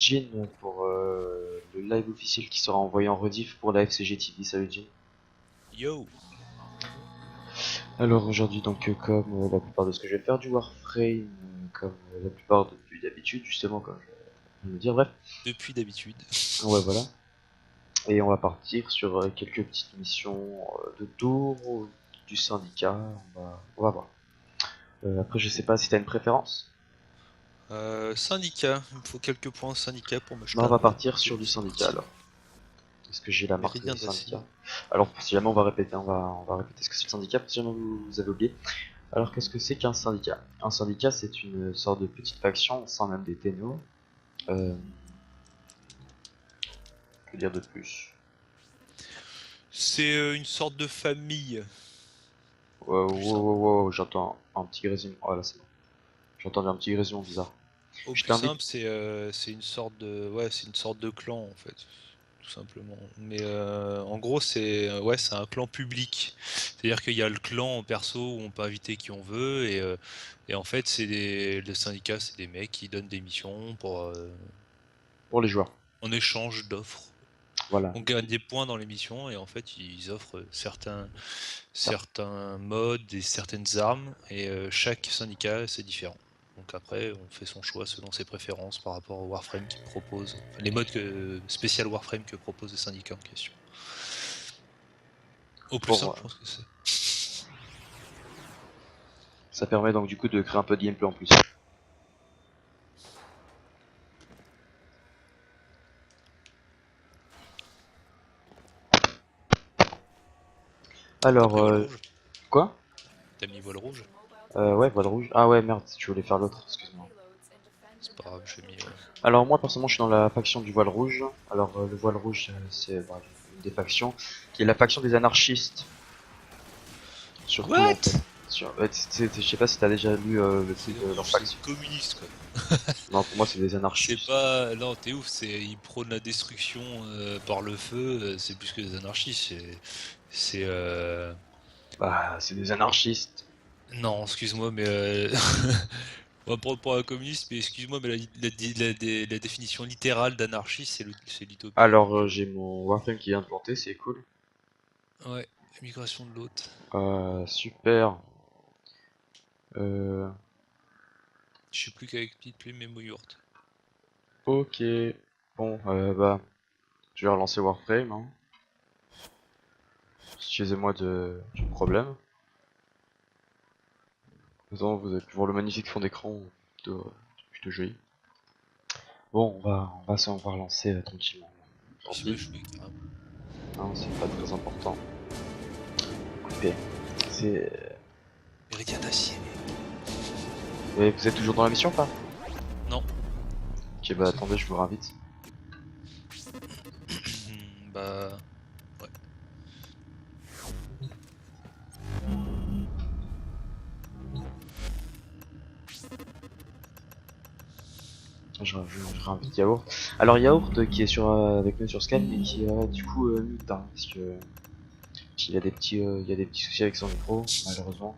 Jin pour le live officiel qui sera envoyé en rediff pour la FCG TV. Salut Jin. Yo. Alors aujourd'hui donc comme la plupart de ce que je vais faire du Warframe, comme la plupart depuis d'habitude justement comme je vais me dire, bref. Depuis d'habitude. Ouais voilà. Et on va partir sur quelques petites missions de tour du syndicat, on va voir. Après je sais pas si t'as une préférence. Syndicat, il me faut quelques points syndicat pour me Bah jeter on un va œil. partir sur du C'est syndicat parti. alors. Est-ce que j'ai la marque Méridien de d'acier. syndicat? Alors si jamais on va répéter, on va répéter ce que c'est le syndicat, parce que si jamais vous avez oublié. Alors qu'est-ce que c'est qu'un syndicat? Un syndicat c'est une sorte de petite faction au sein même des Tenno. Que dire de plus? C'est une sorte de famille. Wow, Plus wow, simple. wow, wow, j'entends un petit grésillement. Oh là c'est bon. J'entends un petit grésillement bizarre. Au Je plus t'invite. simple, c'est une sorte de c'est une sorte de clan en fait, tout simplement. Mais en gros, c'est un clan public. C'est-à-dire qu'il y a le clan en perso où on peut inviter qui on veut et en fait, le syndicat, c'est des mecs qui donnent des missions Pour les joueurs. en échange d'offres. Voilà. On gagne des points dans l'émission et en fait ils offrent certains modes et certaines armes et chaque syndicat c'est différent. Donc après on fait son choix selon ses préférences par rapport au Warframe qu'il propose, enfin, les modes spécial Warframe que propose le syndicat en question. Au plus Pour, simple je pense que c'est. ça permet donc du coup de créer un peu de gameplay en plus. T'as Alors, pris voile rouge? quoi? T'as mis voile rouge? Ouais, voile rouge. Ah ouais, merde, tu voulais faire l'autre, excuse-moi. C'est pas grave, j'ai mis. Alors moi personnellement je suis dans la faction du voile rouge. Alors le voile rouge c'est une des factions qui est la faction des anarchistes. Surtout en fait. What? Je sais pas si t'as déjà lu le C'est truc de leur c'est faction. communiste quoi. Non pour moi c'est des C'est anarchistes. pas. Non, t'es ouf, ils prônent la destruction par le feu, c'est plus que des anarchistes, c'est. Bah c'est des anarchistes. Non, excuse-moi, mais. On va prendre pour un communiste, mais excuse-moi, mais la définition littérale d'anarchiste, c'est l'utopie. Alors Donc, j'ai mon Warframe qui vient de planter, c'est cool. ouais, migration de l'hôte. Super. Euh, Je sais plus qu'avec petite plume et Moyourt. ok. Bon bah je vais relancer Warframe. Hein. Excusez-moi du problème. Vous avez pu voir le magnifique fond d'écran, plutôt joli. Bon, on va relancer tranquillement. Tant Je sais pas, pis, je suis carrément. hein, c'est pas très important. Coupé. C'est. Méridien d'acier. Et vous êtes toujours dans la mission ou pas? Non. Ok, bah attendez, je vous réinvite. Bah. Ouais. Je réinvite Yaourt. Alors Yaourt qui est avec nous sur Skype mais qui du coup mute, hein, parce que il y a des petits soucis avec son micro malheureusement.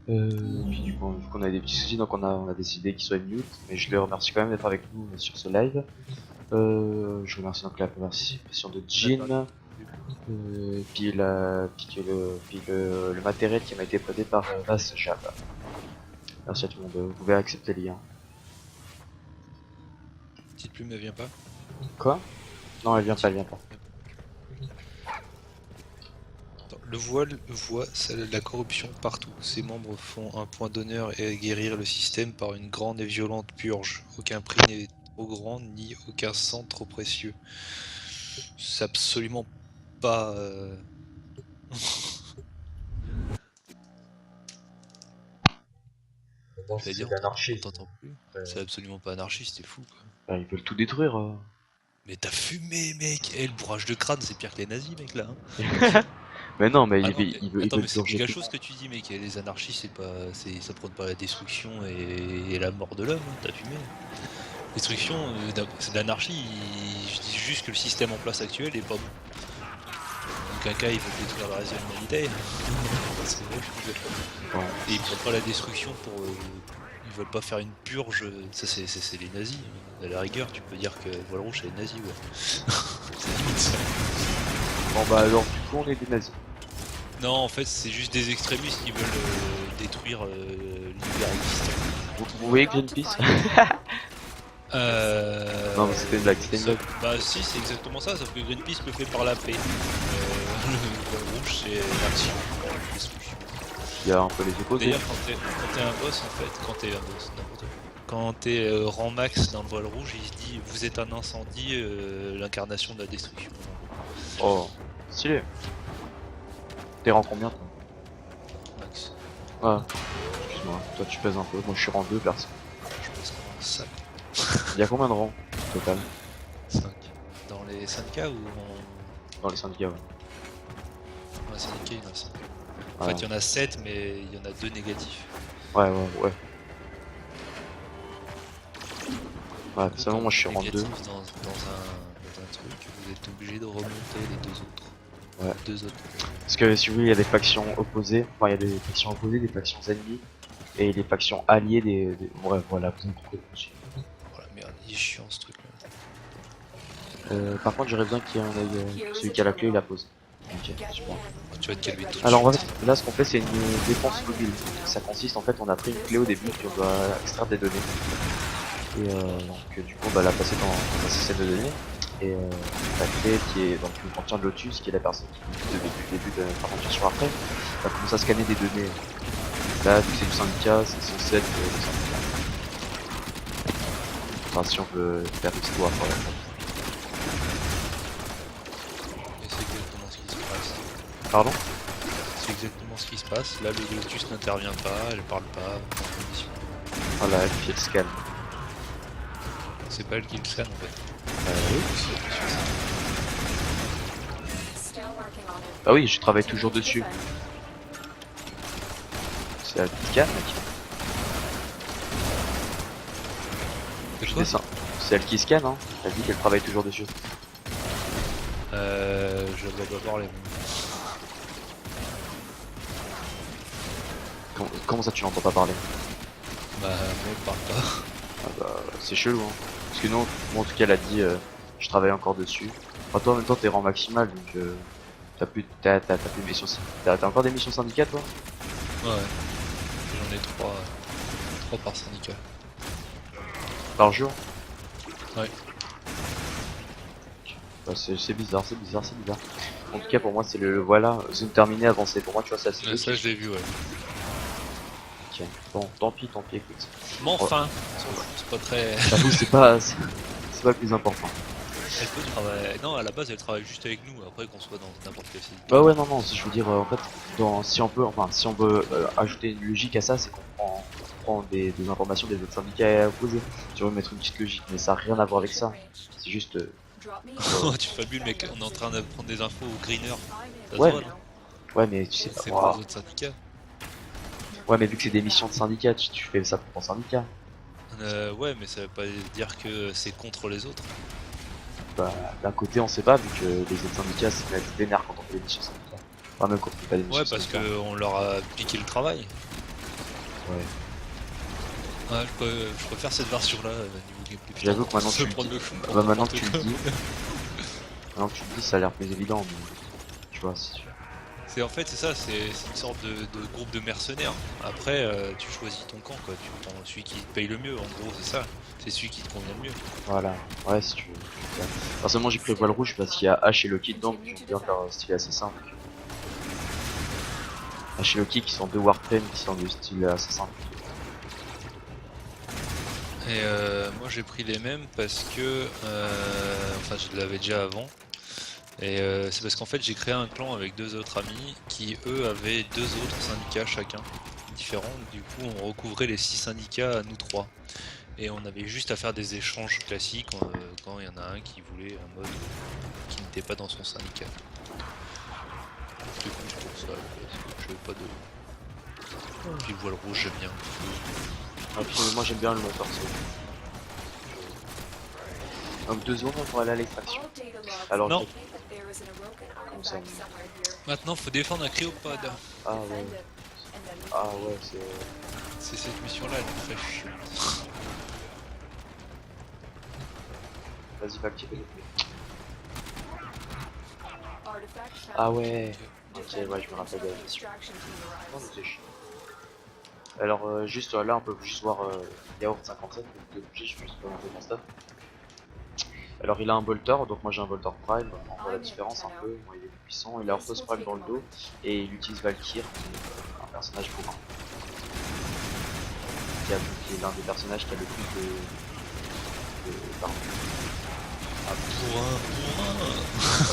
Puis du coup on a des petits soucis donc on a décidé qu'il soit mute, mais je le remercie quand même d'être avec nous sur ce live. Je remercie donc la participation de Jin, puis le matériel qui m'a été prêté par Vas Jab. Merci à tout le monde, vous pouvez accepter les liens. Petite plume, elle vient pas. Quoi? Non, elle vient pas, elle vient pas. Attends, le voile voit la corruption partout. Ses membres font un point d'honneur et à guérir le système par une grande et violente purge. Aucun prix n'est trop grand, ni aucun sang trop précieux. C'est absolument pas. Non, J'allais c'est dire, de on l'anarchisme. t'entend plus. Après, C'est absolument pas anarchiste, c'est fou quoi. bah, ils veulent tout détruire. Mais t'as fumé, mec! Eh, le bourrage de crâne, c'est pire que les nazis, mec, là. Hein. Mais non, mais Ah ils, non, veulent- mais ils veulent, ils attends, veulent mais c'est purger méga tout le chose monde. que tu dis, mec. Les anarchistes, ça prône pas la destruction et la mort de l'homme. Hein, t'as fumé. Destruction, c'est de l'anarchie. Je dis juste que le système en place actuel est pas bon. Donc un cas, il veut détruire le reste de l'humanité. C'est vrai, je suis désolé. Bon, Et il prend pas la destruction Ils veulent pas faire une purge, ça c'est les nazis. À la rigueur, tu peux dire que Voile Rouge c'est les nazis, ouais. C'est limite ça. Bon bah alors du coup on est des nazis. Non, en fait, c'est juste des extrémistes qui veulent détruire l'univers existant. Vous voyez Greenpeace? Non mais c'était une blague, c'était une blague. Bah si, c'est exactement ça, sauf que Greenpeace le fait par la paix. Le Voile Rouge c'est l'action, la destruction. Il y a un peu les opposés. D'ailleurs, quand t'es un boss, en fait, quand t'es un boss, n'importe quoi. Quand t'es rang max dans le Voile Rouge, il se dit vous êtes un incendie, l'incarnation de la destruction. Oh, stylé. T'es rang combien toi? Max. Ah, excuse-moi, toi tu pèses un peu, moi je suis rang 2 perso. Je pense qu'on a un sac. Il y a combien de rangs au total 5. Dans les syndicats ou en. dans les syndicats? Ouais. Dans les syndicats, il y en a 5. En Ouais. fait, il y en a 7, mais il y en a 2 négatifs. Ouais. Ouais, Du coup, seulement quand moi je suis vous rang êtes 2. négatif dans un truc, vous êtes obligé de remonter les 2 autres. Ouais. 2 autres. Parce que si vous voulez, il y a des factions opposées, enfin il y a des factions opposées, des factions ennemies, et les factions alliées Ouais, voilà, vous avez compris. Oh la merde, il est chiant ce truc là. Par contre, j'aurais besoin qu'il y ait un œil, celui qui a la clé, il la pose. Ok, super. Tu vas te calmer tout de Alors en suite. fait, là ce qu'on fait c'est une défense mobile. Ça consiste en fait, on a pris une clé au début, puis on doit extraire des données. Et donc du coup on va la passer dans un système de données. Et la clé qui est donc le contient de Lotus, qui est la personne qui depuis le début de notre aventure sur après, va commencer à scanner des données. Là, vu que c'est du syndicat, c'est censé être le syndicat. Enfin si on veut faire l'histoire par exemple. Et c'est exactement ce qui se passe. Pardon? C'est exactement ce qui se passe. Là, le Lotus n'intervient pas, elle parle pas. Voilà, elle fait le scan. C'est pas elle qui le scanne en fait. Oui. Ah oui, je travaille toujours dessus. C'est elle qui scanne, mec. C'est Je quoi descends. C'est elle qui scanne, hein. Elle dit qu'elle travaille toujours dessus. Je dois pas voir les. Comment ça tu l'entends pas parler? Bah, moi, elle parle pas. Ah bah, c'est chelou, hein. Parce que non, moi en tout cas elle a dit je travaille encore dessus. Enfin, toi en même temps t'es rang maximal donc t'as plus de missions. T'as encore des missions syndicats toi? Ouais. J'en ai 3. 3 par syndicat. Par jour? Ouais. Bah, c'est bizarre. En tout cas pour moi c'est le voilà, zone terminée avancée. Pour moi tu vois ça c'est Ça, je l'ai vu, ouais. Ok. Bon, tant pis, écoute. Mais enfin, c'est pas très. J'avoue c'est pas le plus important. Elle peut travailler. Non, à la base, elle travaille juste avec nous. Après, qu'on soit dans n'importe quel syndicat. Bah ouais non, je veux dire en fait si on veut ajouter une logique à ça, c'est qu'on prend des informations des autres syndicats opposés. Tu veux mettre une petite logique, mais ça n'a rien à voir avec ça. C'est juste Tu fabules, mec. On est en train de prendre des infos au greener. Ça se ouais, voit, mais, non ouais mais tu sais pas. C'est pour les autres syndicats. Ouais mais vu que c'est des missions de syndicat, tu fais ça pour ton syndicat. Ouais, mais ça veut pas dire que c'est contre les autres. Bah d'un côté on sait pas vu que les autres syndicats se mettent vénère quand on fait des missions syndicats. Enfin même quand on fait pas des missions Ouais, parce syndicats. qu'on leur a piqué le travail. Ouais. Ouais, je préfère cette version-là, niveau gameplay. J'avoue que maintenant Se tu prendre le le dis. fou. Bah maintenant que tu le dis. Maintenant que tu le dis, ça a l'air plus évident, mais tu vois, si tu... C'est en fait c'est ça, c'est une sorte de groupe de mercenaires. Après tu choisis ton camp quoi, tu prends celui qui te paye le mieux en gros, c'est ça. C'est celui qui te convient le mieux. Voilà, ouais si tu veux. Personnellement j'ai pris le voile rouge parce qu'il y a H et Loki dedans, donc j'aime bien faire un style assez simple. H et Loki qui sont deux Warframe qui sont du style assez simple. Et moi j'ai pris les mêmes parce que enfin je l'avais déjà avant. Et c'est parce qu'en fait j'ai créé un clan avec 2 autres amis qui eux avaient 2 autres syndicats chacun différents. Du coup on recouvrait les 6 syndicats à nous 3. Et on avait juste à faire des échanges classiques quand il y en a un qui voulait un mode qui n'était pas dans son syndicat. C'est plus pour ça, je veux pas de. Puis le voile rouge j'aime bien. Ah, puis, moi j'aime bien le long perso. Donc 2 secondes pour aller à l'extraction. Alors Non. Comment ça? Maintenant faut défendre un cryopode. Ah ouais. Ah ouais c'est... C'est cette mission là, elle est très chiante. Vas-y, va activer le truc. Ah ouais. Ok, ouais, je me rappelle de la mission. Oh, mais c'est chiant. Alors, juste là, on peut juste voir Yaourt 57, de bouger, je pense pas monter mon stuff. Alors, il a un bolter, donc moi j'ai un bolter prime, on voit la différence un peu. Moi, il est plus puissant, il a Orthos prime dans le dos, et il utilise Valkyr, qui est un personnage bourrin. Qui est l'un des personnages qui a le plus d'armes. Ah,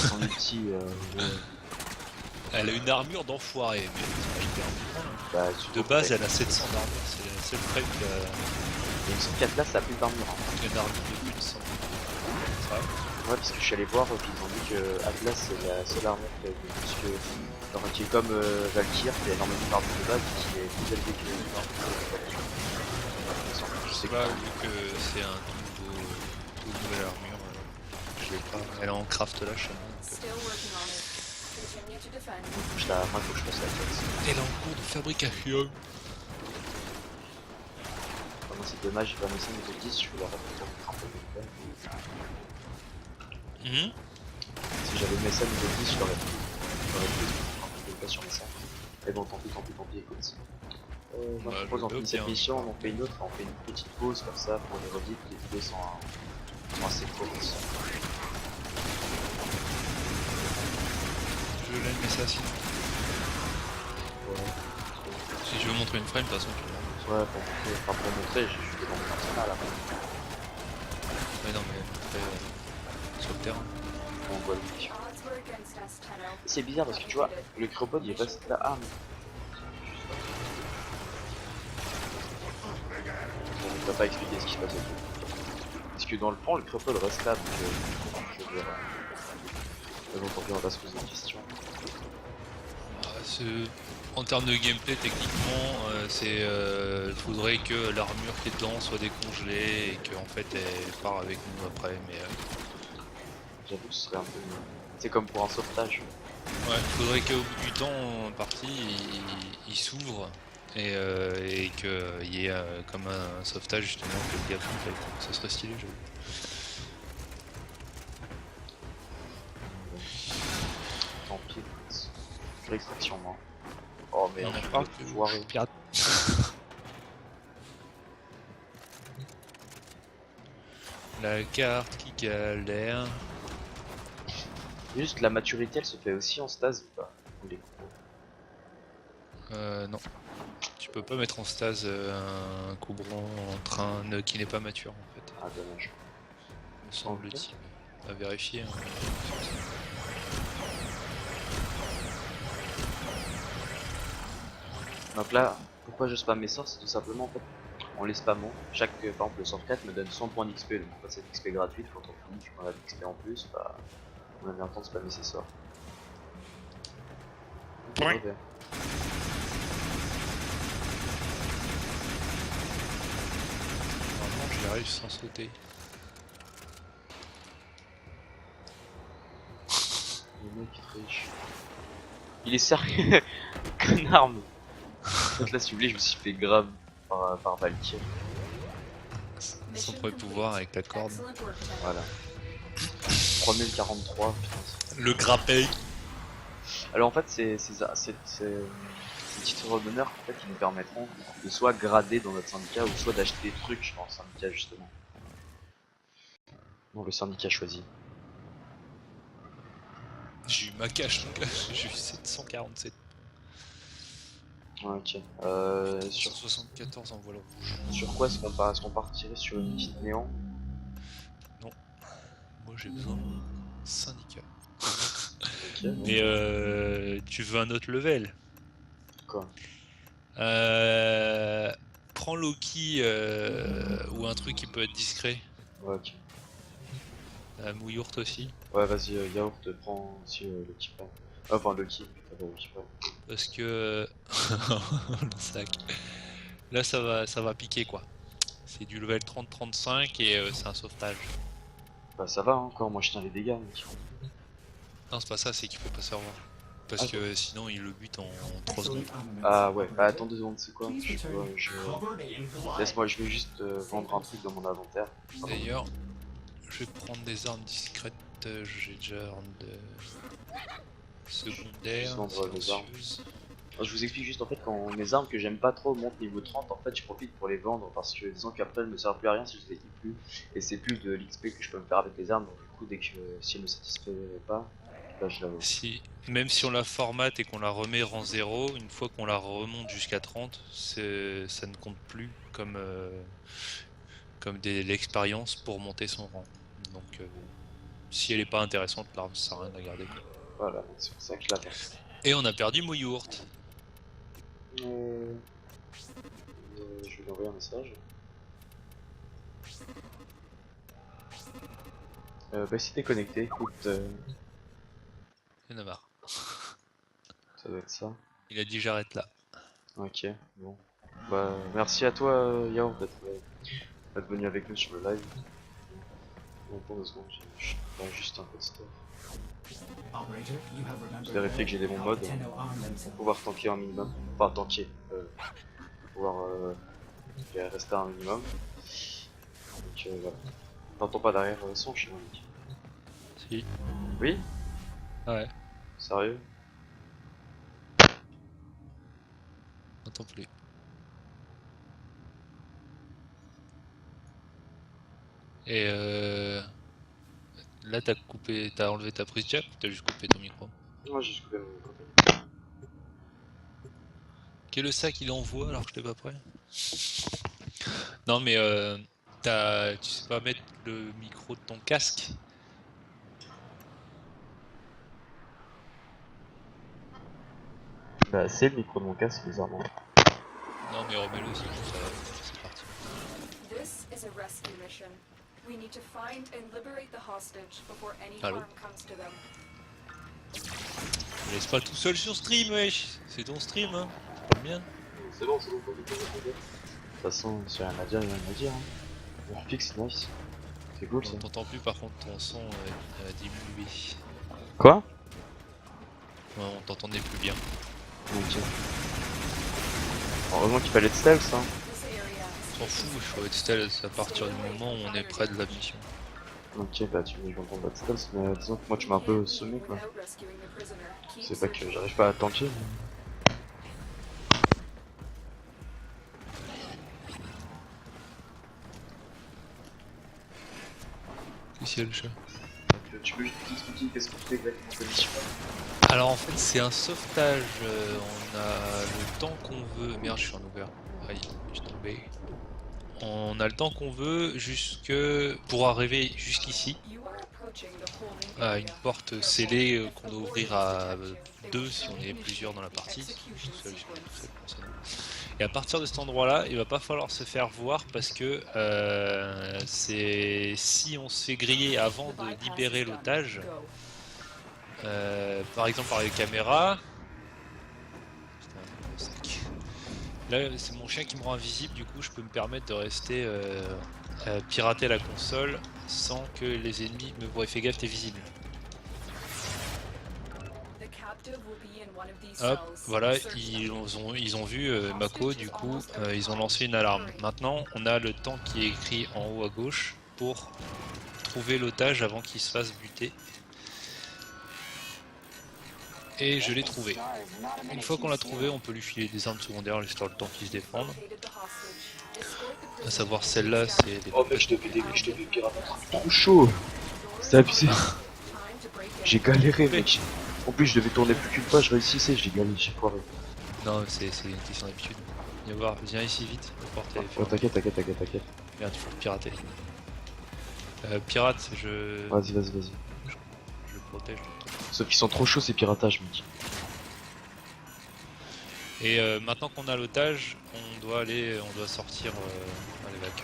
Son ulti, ouais. Elle a une armure d'enfoiré, mais c'est pas hyper bien. Bah, De base, elle a 700 d'armure, c'est la seule frame qui a il me semble qu'Atlas a plus d'armure. Hein. une armure de 1100. C'est vrai? Ouais, parce que je suis allé voir, puis ils ont dit que Atlas c'est la seule armure qui a plus que. Alors, qui est comme Valkyr, qui a énormément d'armure de base, qui est plus élevée que Je sais pas, vu que c'est un toute nouvelle armure, je l'ai pas. Elle est en craft là, chez moi. Moi, faut que je fasse la quête. Elle est en cours de fabrication. Vraiment, c'est dommage, j'ai pas mes 5 niveau 10, je vais leur remettre un peu de peine. Si j'avais mes 5 niveau 10, je l'aurais pris. J'aurais pris un peu de peine sur mes 5. Mais bon, tant pis, écoute. Moi, je propose, on finit cette mission, on en fait une autre, on fait une petite pause comme ça pour les redites, les vidéos sont assez courtes. Je l'aime, mais ça sinon. Ouais. Si je veux montrer une frame, de toute façon, tu vois. Ouais, pour montrer, je suis devant mon arsenal là. Ouais, non, mais après, sur le terrain. On voit le mission. C'est bizarre parce que tu vois, le cryopode il reste là. Ah, mais. On va pas expliquer ce qui se passe autour. Parce que dans le fond, le cryopode reste là, donc je veux dire. Mais bon, tant pis, on va se poser une question. En termes de gameplay, techniquement, faudrait que l'armure qui est dedans soit décongelée et qu'en fait elle part avec nous après. Mais j'avoue que ce serait un peu. C'est comme pour un sauvetage. ouais, faudrait qu'au bout du temps, en partie, il s'ouvre et qu'il y ait comme un sauvetage justement que le gars fait. Ça serait stylé, j'avoue. Tant pis, je l'extraction moi. Oh mais On je en parle peux voir. pirate. La carte qui galère. Juste la maturité elle se fait aussi en stase ou pas? Non. Tu peux pas mettre en stase un Coubron en train qui n'est pas mature en fait. Ah dommage. Me semble-t-il. À vérifier. Hein. Donc là, pourquoi je spam mes sorts, c'est tout simplement en fait, en les spammant, par exemple le sort 4 me donne 100 points d'XP, donc en fait, c'est XP gratuite, quand on finit, tu prends d'XP en plus, bah, on a bien le temps de spammer ses sorts. Ouais. Normalement j'y arrive sans sauter. Le mec triche. Il est sérieux. Connard. En fait là si vous voulez je me suis fait grave par Valkyr. Son premier pouvoir avec la corde. Voilà. 3043, putain. Le grappin. Alors en fait c'est des titres d'honneur en fait qui nous permettront de soit grader dans notre syndicat ou soit d'acheter des trucs dans le syndicat justement. Non, le syndicat choisi. J'ai eu ma cache, donc j'ai eu 747. Ouais, ok. Sur 174 en voile rouge. Sur quoi est-ce qu'on part? Est-ce qu'on part tirer sur une petite néant? Non. Moi j'ai besoin d'un syndicat. Ok. Mais tu veux un autre level? Quoi? Prends Loki ou un truc qui peut être discret. Ouais, ok. Mouyourt aussi. Ouais, vas-y, Yaourt, prends aussi le petit pain. Enfin, le qui, le petit pain. Parce que le sac. Là ça va piquer quoi. C'est du level 30-35 et c'est un sauvetage. Bah, ça va encore, moi je tiens les dégâts, mec. Non c'est pas ça, c'est qu'il faut pas savoir. parce que sinon il le bute en 3 secondes. Ah ouais, bah attends 2 secondes, c'est quoi? Laisse-moi, je vais juste vendre un truc dans mon inventaire. D'ailleurs, je vais prendre des armes discrètes, j'ai déjà armes de secondaire, Juste vendre mes armes. silencieuses. Je vous explique juste en fait quand mes armes que j'aime pas trop montent niveau 30, en fait je profite pour les vendre parce que disons qu'après elles me servent plus à rien si je les équipe plus et c'est plus de l'XP que je peux me faire avec les armes, donc du coup dès que si elles me satisfait pas, bah je la vends. Même si on la formate et qu'on la remet rang 0, une fois qu'on la remonte jusqu'à 30, ça ne compte plus comme, comme l'expérience pour monter son rang. Donc si elle est pas intéressante, l'arme ça sert à rien de la garder. Voilà, donc c'est pour ça que je la vends. Et on a perdu Moyourt. Je vais lui envoyer un message. Bah si t'es connecté, écoute, Il en a marre. ça doit être ça. Il a dit j'arrête là. Ok, bon. Bah merci à toi Yao d'être venu avec nous sur le live. Bon, pour 2 secondes, je prends juste un peu de stuff. Je vérifie que j'ai des bons modes pour pouvoir tanker un minimum. Enfin tanker, pour pouvoir rester à un minimum. Donc voilà. T'entends pas derrière son chez moi mec? Si. Oui? Ouais, Sérieux? n'entends plus. Et là t'as enlevé ta prise jack ou t'as juste coupé ton micro? Moi j'ai juste coupé mon micro. Quel est le sac il envoie alors que je t'ai pas prêt? Non mais tu sais pas mettre le micro de ton casque? Bah c'est le micro de mon casque bizarrement. Non mais remets-le aussi, c'est parti. This is a rescue mission. We need to find and liberate the hostage before any Allô? harm comes to them. Me laisse pas tout seul sur stream, wesh. C'est ton stream, hein. C'est pas le mien. C'est bon, pas du tout. De toute façon, s'il y a rien à dire, il y a rien à dire. Hein. On fixe, nice. C'est cool ça. On t'entend plus par contre, ton son a diminué. Quoi? Ouais, on t'entendait plus bien. Ok. Heureusement qu'il fallait de stealth, hein. This area On s'en fout, il faut être stealth à partir du moment où on est près de la mission. Ok, bah tu veux que j'entends pas de stealth, mais disons que moi tu m'as un peu semé quoi. without rescuing the prisoner. Keep C'est pas que searching. j'arrive pas à tanker. Mais... Qu'est-ce qu'il y a le chat? Tu peux juste expliquer qu'est-ce qu'on fait exactement comme mission? Alors en fait c'est un sauvetage, on a le temps qu'on veut... Merde je suis en ouvert, aïe, je suis tombé. On a le temps qu'on veut pour arriver jusqu'ici, You are approaching the holding à une area. porte scellée qu'on doit ouvrir à 2 si on est plusieurs dans la partie. Execution Seul, sequence. seul personne. Et à partir de cet endroit là, il va pas falloir se faire voir parce que c'est si on se fait griller avant The de bypass libérer is done. l'otage, Go. par exemple par les caméras. Putain, le sac. Là c'est mon chien qui me rend invisible, du coup je peux me permettre de rester pirater la console sans que les ennemis me voient. Fais gaffe, t'es visible. The captive will be in one of these Hop, cells. voilà, Search them. ils ont vu Mako, du coup ils ont lancé une alarme. Maintenant on a le temps qui est écrit en haut à gauche pour trouver l'otage avant qu'il se fasse buter. Et je l'ai trouvé. Une fois qu'on l'a trouvé, on peut lui filer des armes secondaires histoire le temps qu'il se défende. Located the hostage. Escort the À prisoner savoir celle-là, c'est des... Oh mec, je te fais pirate. Trop chaud. C'est abusé. time to break in. J'ai galéré mec. En plus je devais tourner plus qu'une fois, je réussissais, j'ai galéré, j'ai foiré. Non, c'est une question d'habitude. Viens voir, viens ici vite, la porte est Oh, fermée. t'inquiète. Merde, il faut le pirater. Pirate, je Vas-y. le protège. Sauf qu'ils sont trop chauds ces piratages mec. Et maintenant qu'on a l'otage, on doit sortir à l'évac.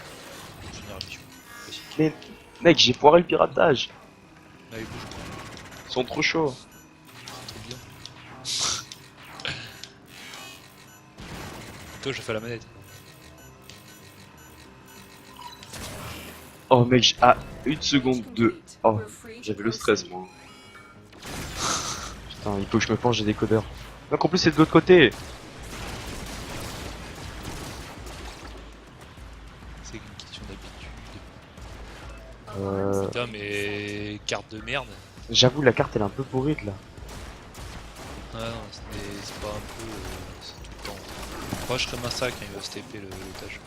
Finir la mission. Classique. Mais mec, j'ai foiré le piratage. Allez, bouge, Ils sont trop chauds. trop bien. Toi, je fais la manette. Oh mec, une seconde de... Oh, We're free to j'avais le stress proceed. moi. Putain, il faut que je me penche, j'ai des codeurs. Donc en plus c'est de l'autre côté. C'est une question d'habitude. Euh, Putain, mais carte de merde. J'avoue la carte elle est un peu pourrite là. Ah non, c'est pas un peu. C'est tout le temps. Moi je serais massacre quand il va se TP l'étage.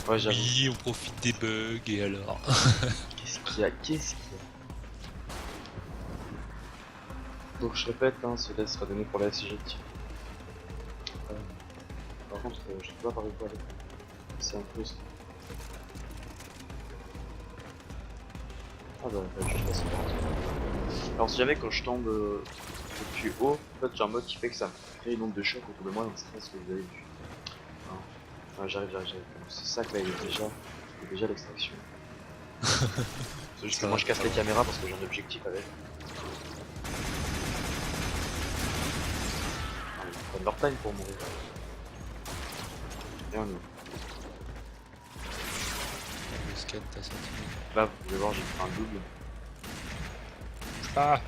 Ouais j'avoue. Oui, on profite des bugs et alors. Qu'est-ce qu'il y a? Qu'est-ce qu'il y a? Donc je répète, hein, cela sera donné pour la SG. Par contre, je sais pas par où aller. C'est un peu ça. Ah bah, je passe par là. Alors si jamais quand je tombe depuis haut, en fait j'ai un mode qui fait que ça me crée une onde de choc autour de moi, donc c'est pas ce que vous avez vu. Hein. Ah, j'arrive. C'est ça que là il y a déjà l'extraction. C'est juste que moi je casse les caméras parce que j'ai un objectif avec. Ah, ils prennent leur time pour mourir. Et on y va. Le scan t'as senti. Là vous pouvez voir j'ai fait un double. Ah.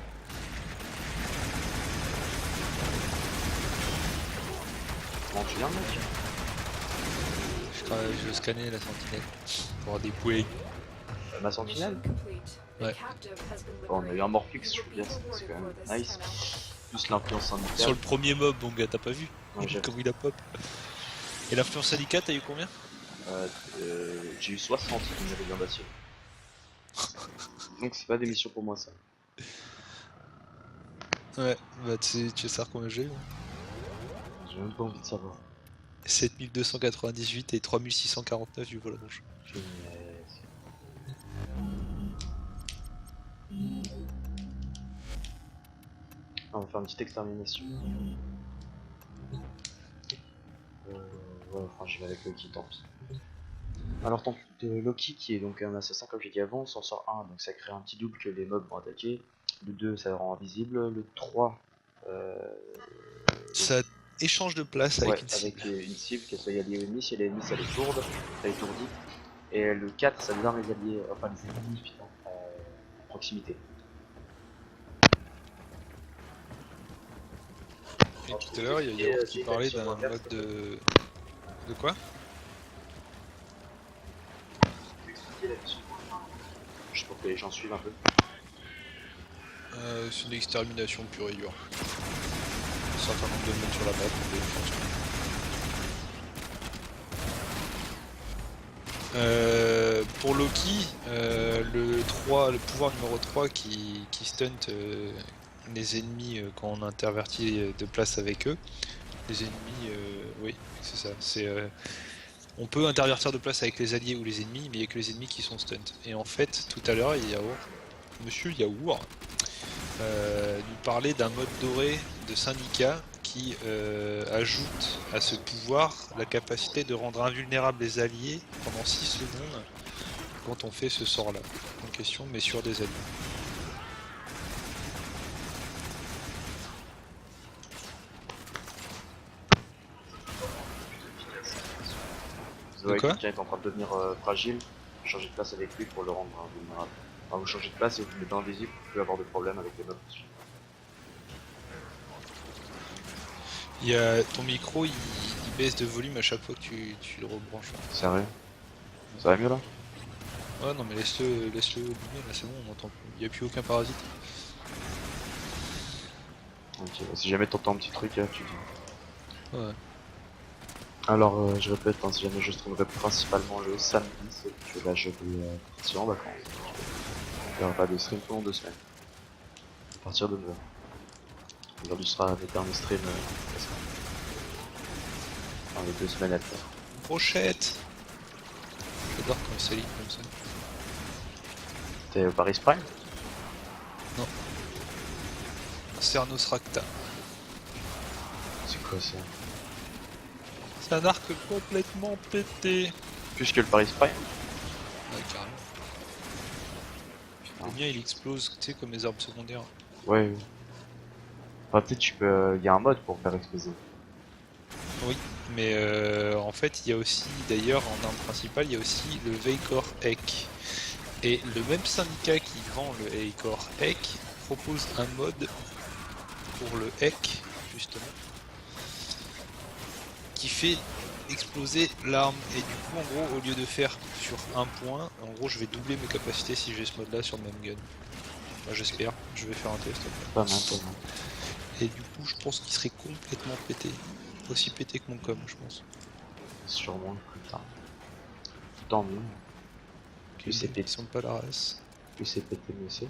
Comment tu viens mec? Je veux scanner la sentinelle pour avoir des points. Ma sentinelle? Mission complete. The Ouais. captive has been Bon, on a eu un liberated. Morphix, You je will veux be dire, c'est rewarded quand for même this nice. penance. Plus l'influence syndicale. Sur le premier mob, mon gars, t'as pas vu Ouais, j'ai- comment il a pop. Et l'influence syndicale, t'as eu combien? J'ai eu 60 de méridien d'acier. Donc c'est pas des missions pour moi ça. Ouais, bah tu sais savoir combien j'ai eu. J'ai même pas envie de savoir. 7298 et 3649 du vol rouge. Punaise. Ah, on va faire une petite extermination. Ouais, enfin j'y vais avec Loki, tant pis. Alors tant que Loki qui est donc un assassin comme j'ai dit avant, s'en sort un, donc ça crée un petit double que les mobs vont attaquer. Le 2 ça rend invisible, le 3 Ça échange de place ouais, avec une cible. avec une cible, qu'elle soit alliée ou ennemie, si elle est ennemie ça les tourde, ça les tourdit. Et le 4 ça désarme les alliés, enfin les ennemis putain, à proximité. Et tout à l'heure, il y a Yaourt qui parlait d'un mode de... De quoi? Juste pour que les gens suivent un peu. C'est une extermination pure et dure. Un certain nombre de monde sur la map, on les fonce. Pour Loki, le pouvoir numéro 3 qui stunt les ennemis quand on intervertit de place avec eux. Les ennemis, oui, c'est ça. On peut intervertir de place avec les alliés ou les ennemis, mais il n'y a que les ennemis qui sont stunt. Et en fait, tout à l'heure, Monsieur Yaourt nous parlait d'un mode doré de syndicat qui ajoute à ce pouvoir la capacité de rendre invulnérables les alliés pendant 6 secondes quand on fait ce sort là en question, mais sur des alliés. Vous voyez que quoi quelqu'un est en train de devenir fragile, changez de place avec lui pour le rendre vulnérable. Enfin, vous changez de place et vous le mettez invisible pour plus avoir de problème avec les mobs dessus. Ton micro il baisse de volume à chaque fois que tu le rebranches. Sérieux? Ça va mieux là? Ouais non mais laisse-le allumer là, c'est bon, on entend plus. Il n'y a plus aucun parasite. Ok, bah, si jamais t'entends un petit truc là, tu dis. Ouais. Alors je répète, hein, si jamais je streamerai principalement le samedi, c'est que là je vais partir en vacances. Il n'y aura pas de stream pendant 2 semaines. À partir de 9h. Aujourd'hui sera le dernier stream la semaine. Enfin les 2 semaines à faire. Brochette. J'adore quand c'est ligne comme ça. T'es au Paris Prime? Cernos Racta. C'est quoi ça? C'est un arc complètement pété. Plus que le Paris Prime? Ouais, carrément. Le mien il explose, tu sais, comme les armes secondaires. Ouais. Enfin, peut-être tu peux. Il y a un mode pour faire exploser. Oui, mais en fait, il y a aussi, d'ailleurs, en arme principale, il y a aussi le Veikor Ek. Et le même syndicat qui vend le Veikor Ek propose un mode pour le Heck, justement, qui fait exploser l'arme. Et du coup, en gros, au lieu de faire sur un point, en gros, je vais doubler mes capacités si j'ai ce mode-là sur le même gun. Enfin, j'espère, je vais faire un test après. Pas mal, pas mal. Et du coup, je pense qu'il serait complètement pété. Aussi pété que mon com, je pense. Sûrement plus tard. Tant mieux. Plus c'est Ils pété, sont pas la race. plus c'est pété, mieux c'est.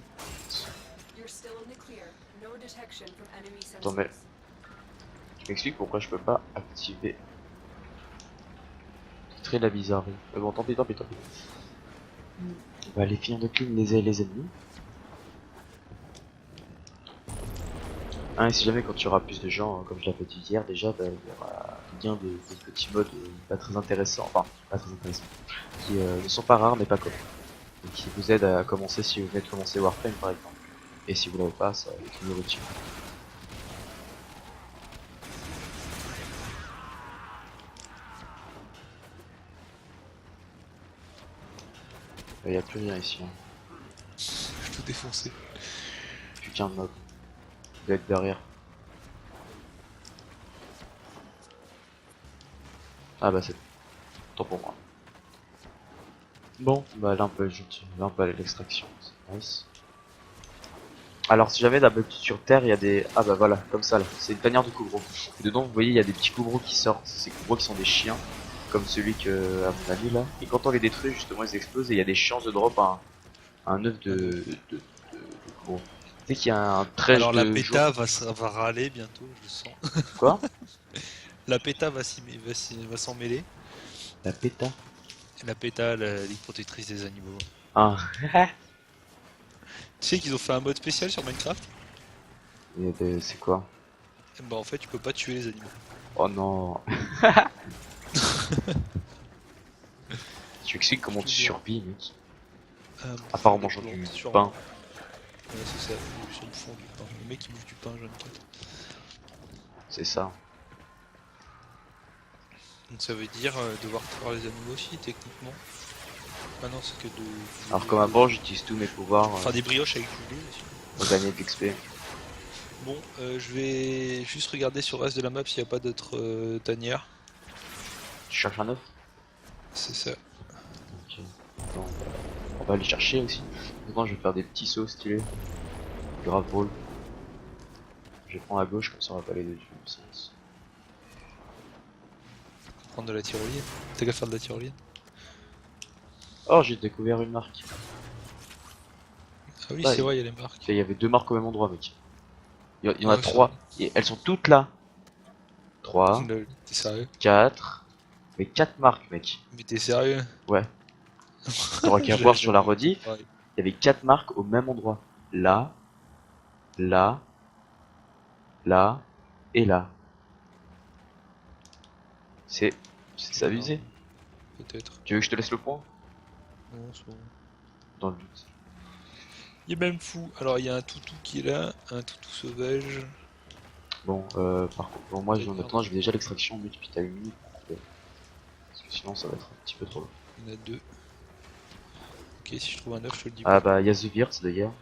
You're still in the clear. No detection from enemy Attends, mais- sensors. Je m'explique pourquoi je peux pas activer. C'est très la bizarrerie. Mais bon, tant pis, tant pis, tant pis. On va aller finir de clean les ennemis. Hein, et si jamais quand tu auras plus de gens, comme je l'avais dit hier déjà, bah, il y aura bien des petits modes pas très intéressants, enfin pas très intéressants, qui ne sont pas rares mais pas communs. Et qui vous aident à commencer si vous venez de commencer Warframe par exemple. Et si vous l'avez pas, ça va être toujours utile. Il n'y a plus rien ici. Hein. Je peux défoncer. Putain de mob. Il doit être derrière. Ah bah c'est tant pour moi. Bon, bah là on peut aller à l'extraction, c'est nice. Alors si jamais d'habitude sur terre il y a des... Ah bah voilà, comme ça là, c'est une tanière de coubreaux. Et dedans vous voyez il y a des petits coubreaux qui sortent, ces coubreaux qui sont des chiens, comme celui que à mon ami là. Et quand on les détruit justement ils explosent et il y a des chances de drop un œuf de coubreau. Tu sais qu'il y a un trèche Alors de la jour- péta va râler bientôt, je le sens. Quoi? La péta va s'en mêler. La péta? Et la péta, la ligue protectrice des animaux. Ah. Tu sais qu'ils ont fait un mode spécial sur Minecraft? C'est quoi? Et bah en fait tu peux pas tuer les animaux. Oh non. Tu expliques comment tu survis mec? À part en mangeant du pain. Ouais c'est ça, sur le fond du pain. Le mec il bouffe du pain jeune 4. C'est ça. Donc ça veut dire devoir tuer les animaux aussi techniquement. Ah non c'est que de... Alors comme avant j'utilise tous mes pouvoirs Enfin des brioches avec du lait aussi. pour gagner de l'XP. Bon, je vais juste regarder sur le reste de la map s'il n'y a pas d'autres tanières. Tu cherches un œuf? C'est ça. Ok. Bon, on va aller chercher aussi. Maintenant je vais faire des petits sauts stylés. Grave drôle. Je vais prendre à gauche comme ça on va pas aller dessus. Sens. Prendre de la tyrolienne. T'as qu'à faire de la tyrolienne. Oh j'ai découvert une marque. Ah oui Ouais, c'est vrai, il y a les marques. Il y avait deux marques au même endroit mec. Il y en a Ah, trois. Et elles sont toutes là. 3, Lol, t'es sérieux? 4. Mais 4 marques mec. Mais t'es sérieux? Ouais. T'auras qu'à voir sur la rediff. Ouais. Il y avait 4 marques au même endroit. Là, là, là et là. C'est s'amuser. Peut-être. Tu veux que je te laisse le point? Non, c'est bon. Dans le doute. Il est même fou. Alors il y a un toutou qui est là, un toutou sauvage. Bon, par contre, bon, moi maintenant je vais déjà l'extraction, mais puis t'as une minute pour couper. Parce que sinon ça va être un petit peu trop long. Il y en a deux. Ok, si je trouve un œuf, je te le dis Ah pas. bah, y'a The Wirtz d'ailleurs.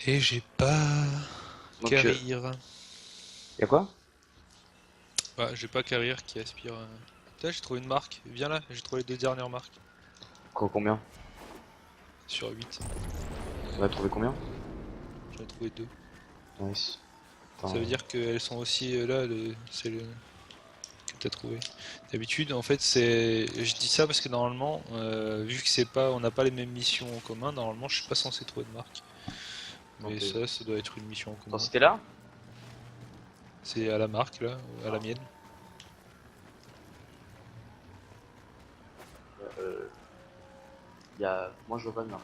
Et j'ai pas... Donc, Carrir. y'a quoi? Ouais, j'ai pas Carrir qui aspire... Putain, j'ai trouvé une marque. Viens là, j'ai trouvé les deux dernières marques. Combien? Sur 8. On a trouvé combien? J'en ai trouvé deux. Nice. Attends. Ça veut dire qu'elles sont aussi là, c'est le que t'as trouvé. D'habitude, en fait, c'est. Je dis ça parce que normalement, vu que c'est pas, on n'a pas les mêmes missions en commun, normalement, je suis pas censé trouver de marque. Mais Ok. ça doit être une mission en commun. Attends, c'était là? C'est à la marque là, à la mienne. Moi je vois pas de marque.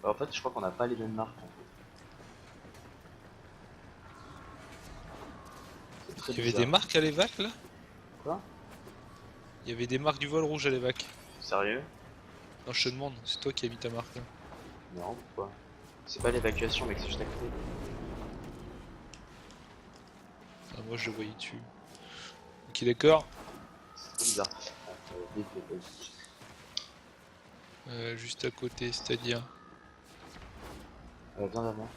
Bah, en fait, je crois qu'on n'a pas les mêmes marques en fait. C'est très Il y avait bizarre. des marques à l'évac là? Quoi? Il y avait des marques du vol rouge à l'évac. Sérieux? Non, je te demande, c'est toi qui as mis ta marque là. Non, pourquoi? C'est pas l'évacuation, mec, c'est juste à côté. Ah, moi je le voyais dessus. Ok, Ok, d'accord. C'est trop bizarre. Vite, vite, vite. Juste à côté, c'est-à-dire. Viens d'avant.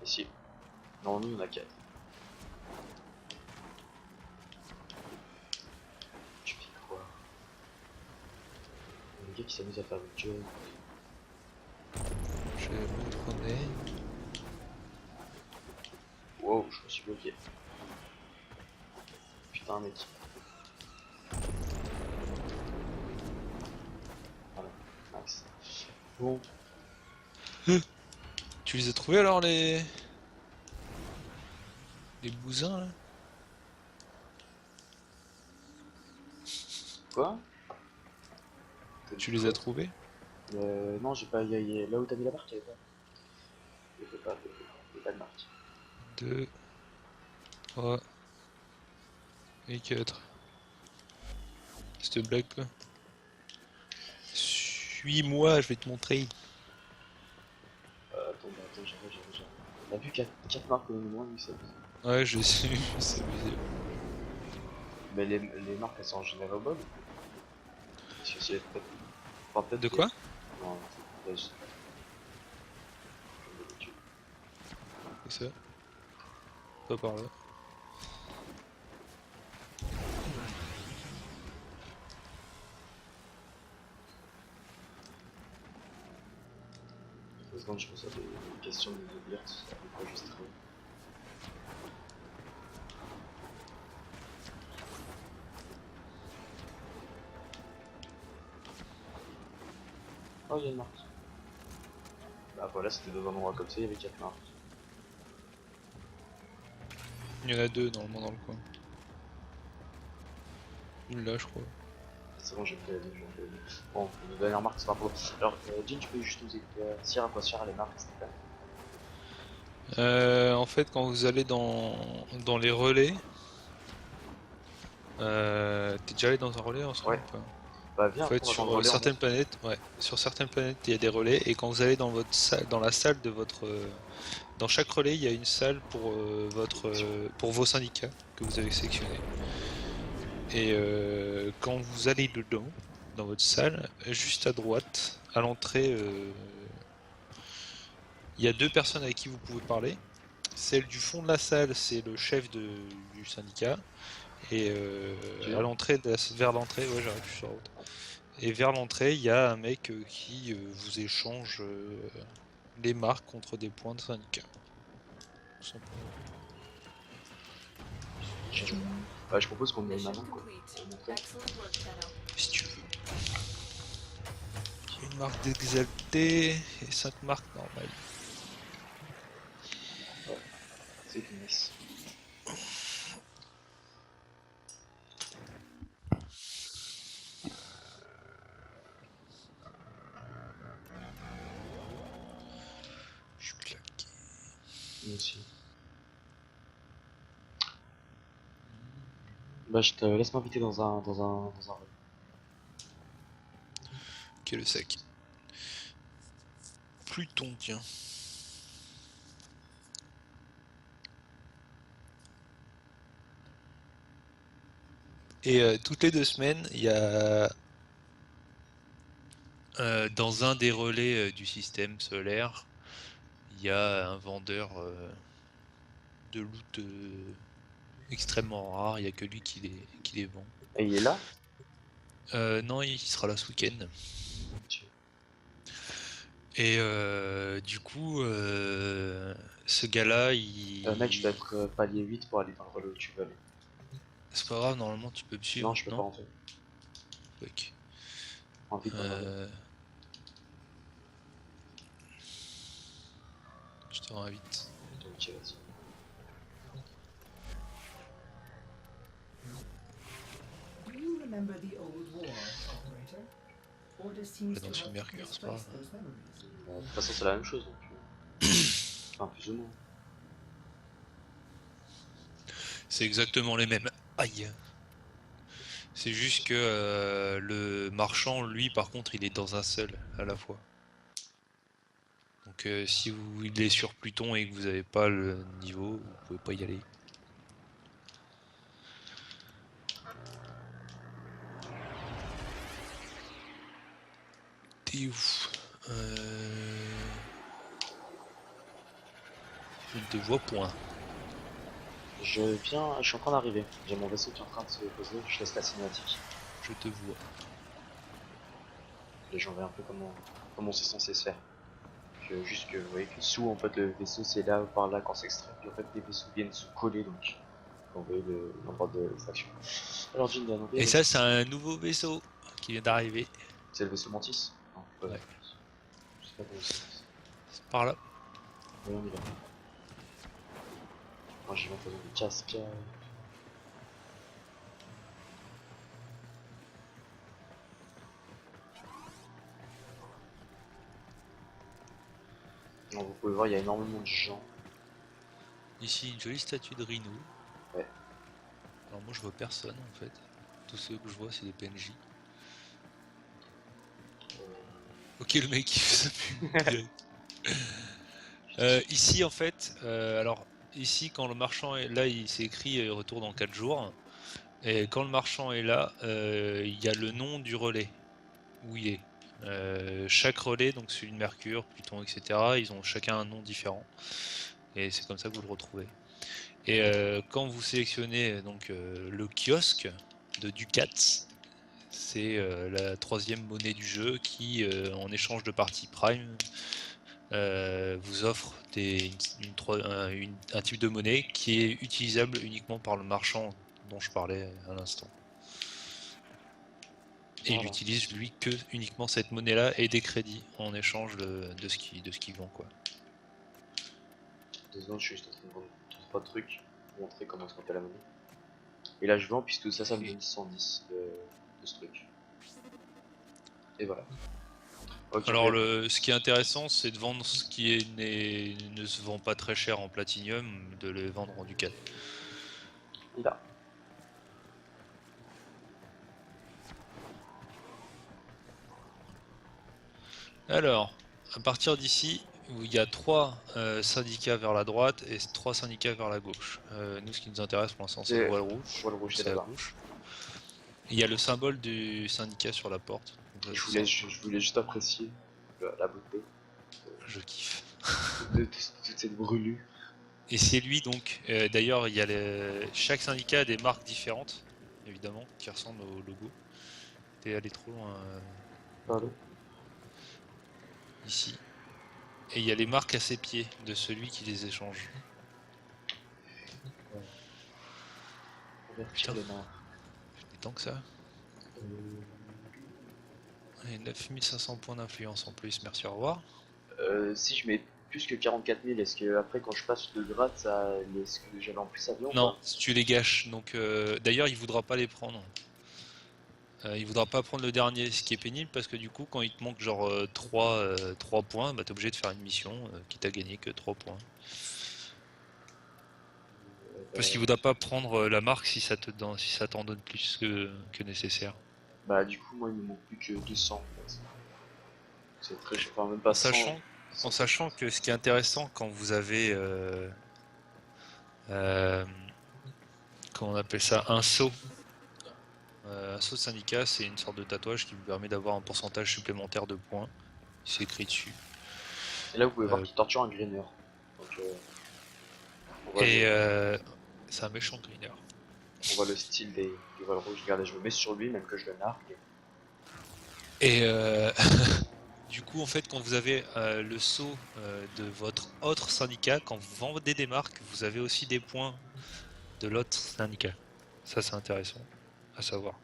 Ici. Normalement, il y en a 4. Tu fais quoi? Le gars qui s'amuse à faire le jeu. Je vais me tourner. Wow, je me suis bloqué. Putain, mec. Voilà, max. Bon, Tu les as trouvés alors les bousins là? quoi? Tu les as trouvés? Non, j'ai pas. Là où t'as mis la marque, il y avait pas. Il y avait pas, il y avait pas de marque. 2, 3 et 4. Cette blague quoi. Suis-moi, je vais te montrer. Attends, j'arrive. On a vu 4 marques au moins, oui, ça. Ouais, je sais, je sais. Mais les marques, elles sont en général bonnes. Parce que c'est peut-être. Enfin, peut-être De que- quoi? Non, c'est je sais C'est ça. Pas par là. pas. 2 secondes, je pense à des questions de lire, ça va enregistrer. Oh, il y a une marque. Bah voilà, c'était dans un endroit comme ça, il y avait 4 marques. Il y en a 2 normalement dans le coin. Une là, je crois. C'est bon, j'ai fait. Bon, la dernière marque, c'est pas pour. Alors, Jean, tu peux juste nous dire à quoi sert les marques, s'il te plaît. En fait, quand vous allez dans les relais, t'es déjà allé dans un relais en ce moment Ouais. ou pas? Bah, En viens, fait, après, on va sur dans le relais en certaines mode. planètes, ouais, sur certaines planètes, il y a des relais, et quand vous allez dans votre salle, dans la salle de votre, dans chaque relais, il y a une salle pour pour vos syndicats que vous avez sélectionnés. Et quand vous allez dedans, dans votre salle, juste à droite, à l'entrée, il y a 2 personnes avec qui vous pouvez parler. Celle du fond de la salle, c'est le chef du syndicat. Et Tu à viens? l'entrée, vers l'entrée, ouais, j'arrive, je suis sur la route. Et vers l'entrée, il y a un mec qui vous échange les marques contre des points de syndicat. Tout simplement. Bah, je propose qu'on me donne Mission maintenant, quoi. complete. Pour montrer. Excellent work, Tenno. Si tu veux. Une marque d'exalté et 5 marques normales. C'est nice. Je suis claqué. Moi aussi. Bah, je te laisse m'inviter dans un. Ok, le sac. Pluton, tiens. Et toutes les 2 semaines, il y a dans un des relais du système solaire, il y a un vendeur de loot extrêmement rare. Il n'y a que lui qui les vend. Et il est là? Non, il sera là ce week-end. Tu- Et du coup, ce gars-là, Mec, je dois être palier 8 pour aller dans le relais où tu veux aller. c'est pas grave, normalement tu peux me suivre, Non, je peux pas rentrer. Ok. Invite dans le relais. Je te réinvite. Ok, vas-y. Do you remember the old war, operator? Order seems Dans to une have Mercure, c'est pas misplaced grave. those memories. De toute façon, c'est la même chose, donc. Enfin, plus ou moins. C'est exactement les mêmes. Aïe. C'est juste que le marchand, lui, par contre, il est dans un seul à la fois. Donc si vous il est sur Pluton et que vous n'avez pas le niveau, vous pouvez pas y aller. T'es où? Je ne te vois point. Je suis en train d'arriver. J'ai mon vaisseau qui est en train de se poser, je laisse la cinématique. Je te vois. Et j'en vais un peu comment c'est censé se faire. Juste que vous voyez que sous en fait le vaisseau c'est là ou par là quand c'est extrait, puis en fait les vaisseaux viennent se coller donc vous voyez l'endroit de l'extraction. Alors Jindan, Et ça, c'est un nouveau vaisseau qui vient d'arriver. c'est le vaisseau Mantis? Non, pas Ouais. je sais pas comment c'est. C'est par là. Oui, on y va. Moi j'y vais en faisant des cascades. Donc vous pouvez voir il y a énormément de gens. Ici, une jolie statue de Rhino. Ouais. Alors moi, je vois personne en fait. Tous ceux que je vois, c'est des PNJ. Ok, le mec il fait sa pub direct. Ici en fait, alors ici quand le marchand est là, il s'est écrit retour dans 4 jours. Et quand le marchand est là, il y a le nom du relais où il est. Chaque relais, donc celui de Mercure, Pluton, etc., ils ont chacun un nom différent. Et c'est comme ça que vous le retrouvez. Et quand vous sélectionnez donc le kiosque de Ducats, c'est la 3e monnaie du jeu qui, en échange de parties Prime, vous offre un type de monnaie qui est utilisable uniquement par le marchand dont je parlais à l'instant. Et il Voilà. utilise lui que uniquement cette monnaie là et des crédits en échange de ce qu'il vend quoi. 2 secondes, je suis juste en train de vendre 3 trucs pour montrer comment se comptait la monnaie. Et là je vends puisque ça me donne 110 de ce truc. Et voilà. Ok, Alors ok. ce qui est intéressant c'est de vendre ce qui ne se vend pas très cher en platinium, de les vendre en ducat. Là. Alors, à partir d'ici, où il y a 3 syndicats vers la droite et 3 syndicats vers la gauche. Nous, ce qui nous intéresse pour l'instant, c'est le C'est voile rouge. voile rouge, c'est C'est à là-bas. gauche. Il y a le symbole du syndicat sur la porte. Donc ça, c'est ça. Je voulais juste apprécier la beauté Je kiffe. de toute cette brûlure. Et c'est lui donc. D'ailleurs, il y a chaque syndicat a des marques différentes, évidemment, qui ressemblent au logo. T'es allé trop loin Pardon. ici. Et il y a les marques à ses pieds de celui qui les échange. Convertir les mains. Et tant que ça. Et 9500 points d'influence en plus, merci, au revoir. Si je mets plus que 44 000, est-ce que après quand je passe le grade, ça, est-ce que j'avais en plus avion ou Non, pas? tu les gâches. Donc, d'ailleurs, il voudra pas les prendre. Il voudra pas prendre le dernier, ce qui est pénible parce que du coup, quand il te manque genre 3 points, bah t'es obligé de faire une mission qui t'a gagné que 3 points. Parce qu'il voudra pas prendre la marque si ça t'en donne plus que nécessaire. Bah du coup moi il me manque plus que 200 en fait. C'est très cher, enfin même pas En 100. sachant que ce qui est intéressant quand vous avez euh, comment on appelle ça, un saut. Un saut de syndicat, c'est une sorte de tatouage qui vous permet d'avoir un pourcentage supplémentaire de points. C'est écrit dessus. Et là vous pouvez voir Euh, qu'il torture un greener. Donc on voit, et le, c'est un méchant greener. on voit le style des voiles rouges. Regardez, je me mets sur lui même que je le nargue. Et du coup, en fait, quand vous avez le saut de votre autre syndicat, quand vous vendez des marques, vous avez aussi des points de l'autre syndicat. Ça, c'est intéressant à savoir.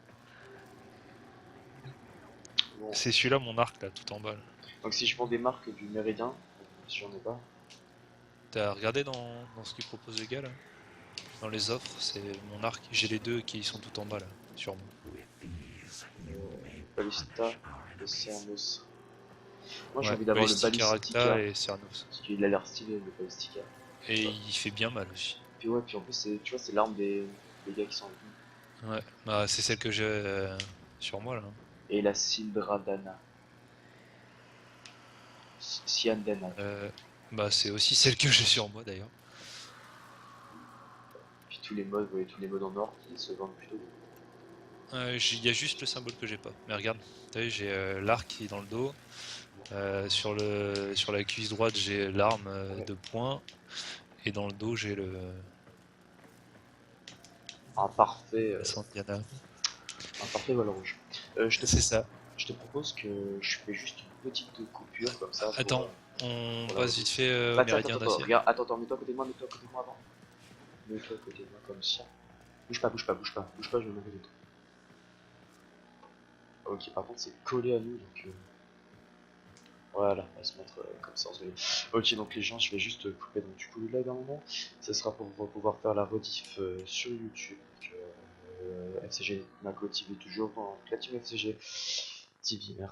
Bon. C'est celui-là, mon arc, là, tout en bas. Là. Donc si je vends des marques du méridien, si j'en ai pas. T'as regardé dans ce qu'il propose le gars, là? Dans les offres, c'est mon arc. J'ai les deux qui sont tout en bas, là, sur moi. Ballista et Cernos. Moi j'ai Ouais, envie d'avoir le Ballistica Ballistica. Recta et Cernos. Parce qu'il a l'air stylé le Ballistica. Et il fait bien mal aussi. Puis ouais, puis en plus tu vois c'est l'arme des gars qui sont venus. Ouais, bah c'est celle que j'ai sur moi, là. Et la Sindradana. Sianden. Bah c'est aussi celle que j'ai sur moi d'ailleurs. Puis tous les modes, ouais, tous les modes en or qui se vendent plutôt. Il y a juste le symbole que j'ai pas. Mais regarde, t'as vu, j'ai l'arc qui est dans le dos. Sur la cuisse droite, j'ai l'arme de poing. Et dans le dos, j'ai Un parfait, la Santiana. un parfait vol rouge. C'est ça. Je te propose que je fais juste une petite coupure comme ça. Attends, on voilà. passe vite fait au Attends, méridien d'acier. regarde, attends, mets-toi à côté de moi, avant. Mets-toi à côté de moi comme ça. Bouge pas, je vais monter de toi. Ok, par contre, c'est collé à nous, donc voilà, on va se mettre comme ça. Ok, donc les gens, je vais juste couper donc, du coup le live à un moment. Ce sera pour pouvoir faire la rediff sur YouTube. Donc, FCG Nako TV toujours, la team FCG TV, merci.